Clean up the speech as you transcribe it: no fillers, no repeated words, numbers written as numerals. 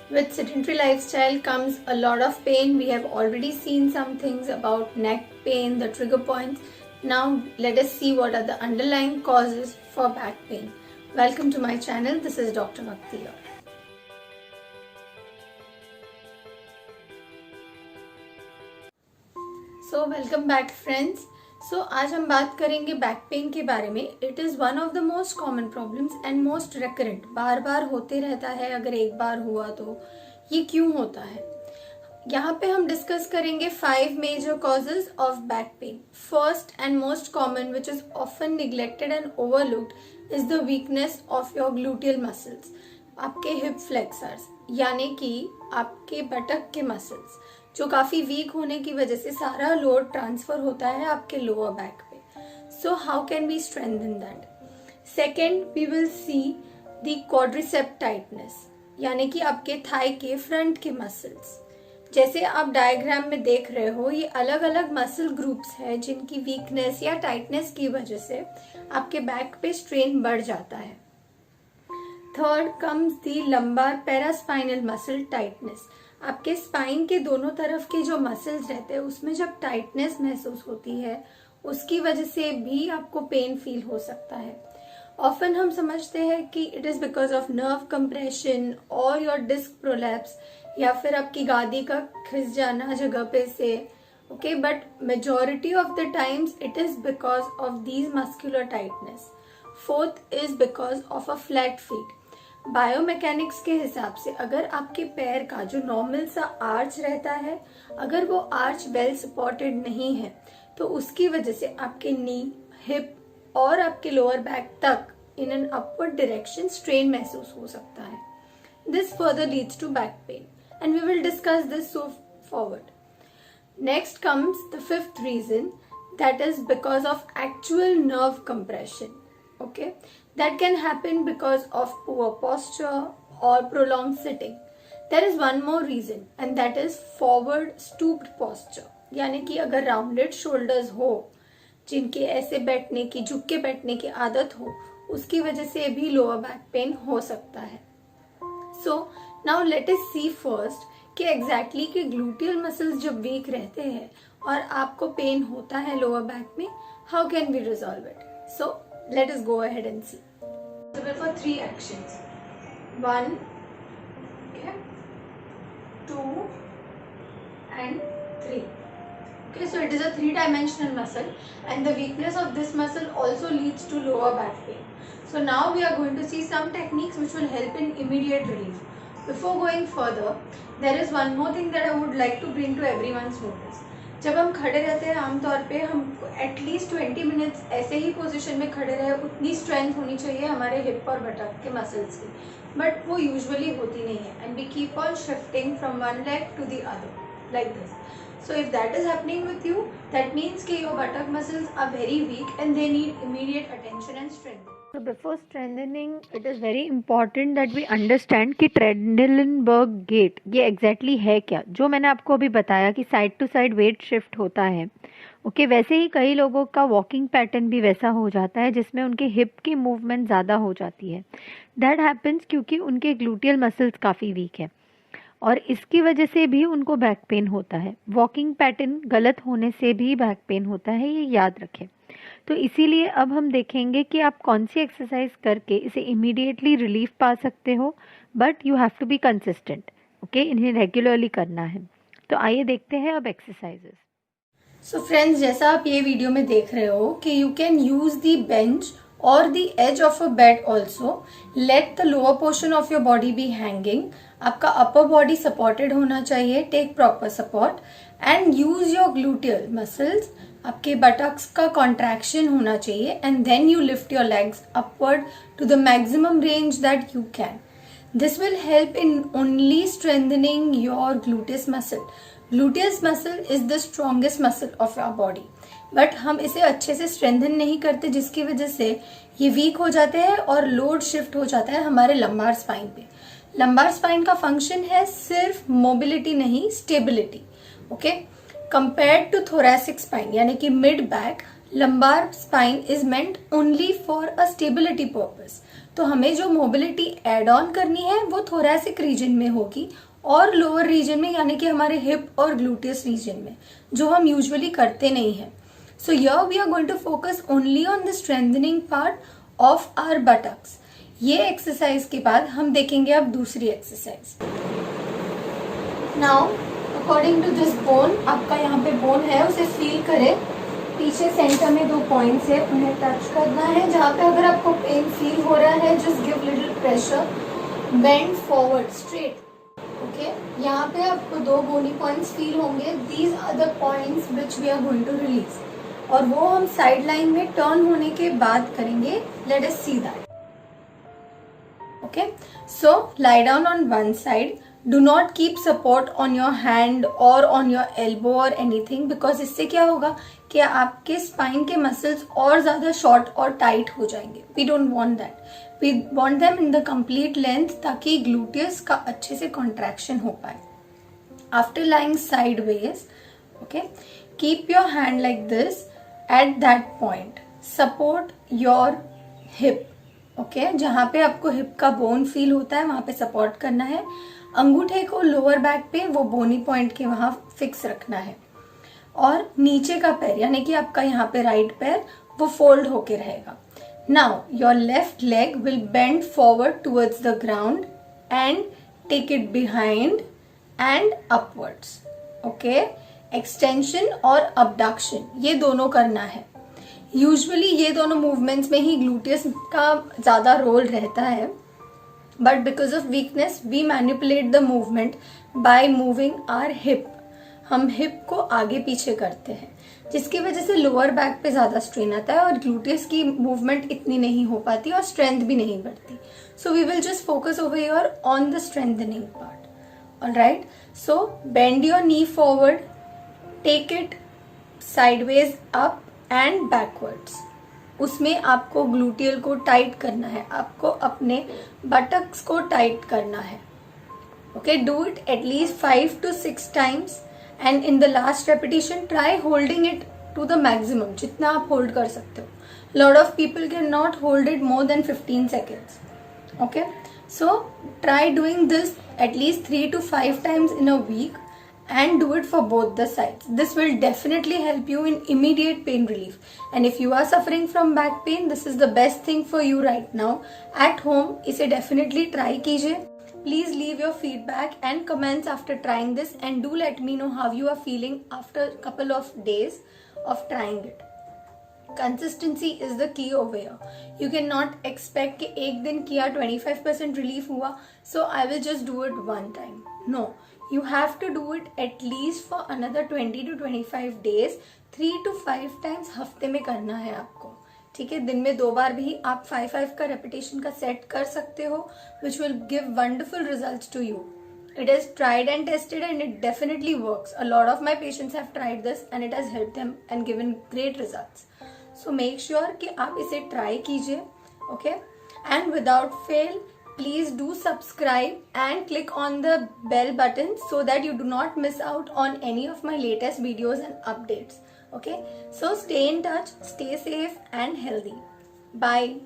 With sedentary lifestyle comes a lot of pain. We have already seen some things about neck pain, the trigger points. Now let us see what are the underlying causes for back pain. Welcome to my channel. This is Dr. Bhakti here. So welcome back friends. So आज हम बात करेंगे back pain के बारे में. It is one of the most common problems and most recurrent. बार बार होते रहता है. अगर एक बार हुआ तो ये क्यों होता है. यहाँ पे हम डिस्कस करेंगे 5 major causes of back pain. First and most common which is often neglected and overlooked is the weakness of your gluteal muscles. आपके हिप फ्लेक्सर्स यानी कि आपके बटक के मसल्स जो काफी वीक होने की वजह से सारा लोड ट्रांसफर होता है आपके लोअर बैक पे. So how can we strengthen that. Second we will see the quadricep tightness यानी कि आपके थाई के फ्रंट के मसल्स. जैसे आप डायग्राम में देख रहे हो ये अलग अलग मसल ग्रुप्स है जिनकी वीकनेस या टाइटनेस की वजह से आपके बैक पे स्ट्रेन बढ़ जाता है. Third comes the lumbar paraspinal muscle tightness. आपके स्पाइन के दोनों तरफ के जो मसल्स रहते हैं उसमें जब टाइटनेस महसूस होती है उसकी वजह से भी आपको पेन फील हो सकता है. ऑफन हम समझते हैं कि it is because of nerve compression और योर डिस्क प्रोलैप्स या फिर आपकी गादी का खिस जाना जगह पे से. Okay, but majority of the times it is because of these muscular tightness. Fourth is because of a flat feet. Biomechanics के हिसाब से अगर आपके पैर का जो नॉर्मल सा आर्च रहता है अगर वो आर्च वेल सपोर्टेड नहीं है तो उसकी वजह से आपके नी, हिप और आपके लोअर बैक तक in an upward direction strain महसूस हो सकता है. This further leads to back pain and we will discuss this so forward. Next comes the fifth reason that is because of actual nerve compression. Okay, that can happen because of poor posture or prolonged sitting. There is one more reason and that is forward stooped posture. यानी कि अगर rounded shoulders हो जिनके ऐसे बैठने की झुक के बैठने की आदत हो उसकी वजह से भी लोअर बैक पेन हो सकता है. So now let us see first कि एग्जैक्टली कि ग्लूटियल मसल्स जब वीक रहते हैं और आपको पेन होता है लोअर बैक में, how can we resolve it. So let us go ahead and see. So for 3 actions. 1, okay, 2 and 3. Okay, so it is a 3-dimensional muscle and the weakness of this muscle also leads to lower back pain. So now we are going to see some techniques which will help in immediate relief. Before going further, there is one more thing that I would like to bring to everyone's notice. जब हम खड़े रहते हैं आमतौर पे हमको at least 20 minutes ऐसे ही position में खड़े रहे. उतनी स्ट्रेंथ होनी चाहिए हमारे हिप और बटक के मसल्स की, बट वो यूजुअली होती नहीं है. And we keep on shifting from one leg to the other like this. So if that is happening with you that means कि your buttock muscles are very weak and they need immediate attention and strength. So before strengthening, it is very important that we understand कि ट्रेडलिनबर्ग gate ये exactly है क्या. जो मैंने आपको अभी बताया कि side to side weight shift होता है. ओके, वैसे ही कई लोगों का वॉकिंग पैटर्न भी वैसा हो जाता है जिसमें उनके हिप की मूवमेंट ज़्यादा हो जाती है. दैट हैपन्स क्योंकि उनके ग्लूटियल मसल्स काफ़ी वीक है और इसकी वजह से भी उनको बैक पेन होता है. वॉकिंग पैटर्न गलत होने से भी बैक पेन होता है, ये याद रखें. तो इसीलिए अब हम देखेंगे कि आप कौन सी एक्सरसाइज करके इसे इमीडिएटली रिलीफ पा सकते हो, but you have to be consistent. Okay, इन्हें रेगुलरली करना है. तो आइए देखते हैं अब एक्सरसाइजेस. सो फ्रेंड्स, जैसा आप ये वीडियो में देख रहे हो कि you can use the bench और the edge of a bed also. Let the lower portion of your body be hanging. आपका अपर बॉडी सपोर्टेड होना चाहिए. Take proper support and use your gluteal muscles. आपके buttocks का contraction होना चाहिए and then you lift your legs upward to the maximum range that you can. This will help in only strengthening your gluteus muscle. Gluteus muscle is the strongest muscle of your body, but हम इसे अच्छे से strengthen नहीं करते जिसकी वजह से ये वीक हो जाते हैं और लोड शिफ्ट हो जाता है हमारे लंबार स्पाइन पे. लंबार स्पाइन का फंक्शन है सिर्फ मोबिलिटी नहीं, stability. Okay, compared to thoracic spine यानी कि mid back, lumbar spine is meant only for a stability purpose. तो हमें जो मोबिलिटी एड ऑन करनी है वो थोरैसिक रीजन में होगी और लोअर रीजन में, यानी कि हमारे हिप और ग्लूटियस रीजन में, जो हम यूजुअली करते नहीं हैं. So here we are going to focus only on the strengthening part of our buttocks. ये एक्सरसाइज के बाद हम देखेंगे अब दूसरी exercise. Now according to this bone, आपका यहाँ पे बोन है उसे फील करें. पीछे सेंटर में 2 पॉइंट्स है, उन्हें टच करना है. जहाँ पे अगर आपको पेन फील हो रहा है, just give little pressure, bend forward straight. Okay, यहाँ पे आपको 2 बोनी पॉइंट्स फील होंगे. These are the points which we are going to release, और वो हम साइड लाइन में टर्न होने के बाद करेंगे. Late us see that. Okay, so lie down on one side. Do not keep support on your hand or on your elbow or anything, because इससे क्या होगा कि आपके स्पाइन के मसल्स और ज़्यादा शॉर्ट और टाइट हो जाएंगे. We don't want that. We want them in the complete length, ताकि ग्लूटियस का अच्छे से कॉन्ट्रैक्शन हो पाए. After lying sideways, okay, keep your hand like this at that point. Support your hip. Okay, जहाँ पे आपको हिप का बोन फील होता है वहाँ पे सपोर्ट करना है. अंगूठे को लोअर बैक पे वो बोनी पॉइंट के वहां फिक्स रखना है, और नीचे का पैर यानी कि आपका यहाँ पे राइट पैर वो फोल्ड होके रहेगा. Now your left leg will bend forward towards the ground and take it behind and upwards. Okay, extension और अबडक्शन ये दोनों करना है. यूजुअली ये दोनों मूवमेंट्स में ही ग्लूटियस का ज्यादा रोल रहता है, but because of weakness we manipulate the movement by moving our hip. हम हिप को आगे पीछे करते हैं, जिसकी वजह से लोअर बैक पे ज्यादा स्ट्रेन आता है और ग्लूटियस की मूवमेंट इतनी नहीं हो पाती और स्ट्रेंथ भी नहीं बढ़ती. So we will just focus over here on the strengthening part. Alright, so bend your knee forward, take it sideways up and backwards. उसमें आपको ग्लूटियल को टाइट करना है, आपको अपने बटक्स को टाइट करना है. Okay, do it at least 5 to 6 times, and in the last repetition try holding it to the maximum, जितना आप होल्ड कर सकते हो. Lot of people can not hold it more than 15 seconds. Okay, so try doing this at least 3 to 5 times in a week, and do it for both the sides. This will definitely help you in immediate pain relief. And if you are suffering from back pain, this is the best thing for you right now. At home, इसे definitely try कीजिए. Please leave your feedback and comments after trying this, and do let me know how you are feeling after a couple of days of trying it. Consistency is the key over here. You cannot expect कि एक दिन किया 25% relief हुआ, so I will just do it one time. No. You have to do it at least for another 20 to 25 days, 3 to 5 times हफ्ते में करना है आपको. ठीक है, दिन में 2 बार भी आप 5 का रेपिटेशन का सेट कर सकते हो, which will give wonderful results to you. It is tried and tested and it definitely works. A lot of my patients have tried this and it has helped them and given great results. So make sure कि आप इसे try कीजिए. Okay, and without fail, please do subscribe and click on the bell button so that you do not miss out on any of my latest videos and updates. Okay, so stay in touch, stay safe and healthy. Bye.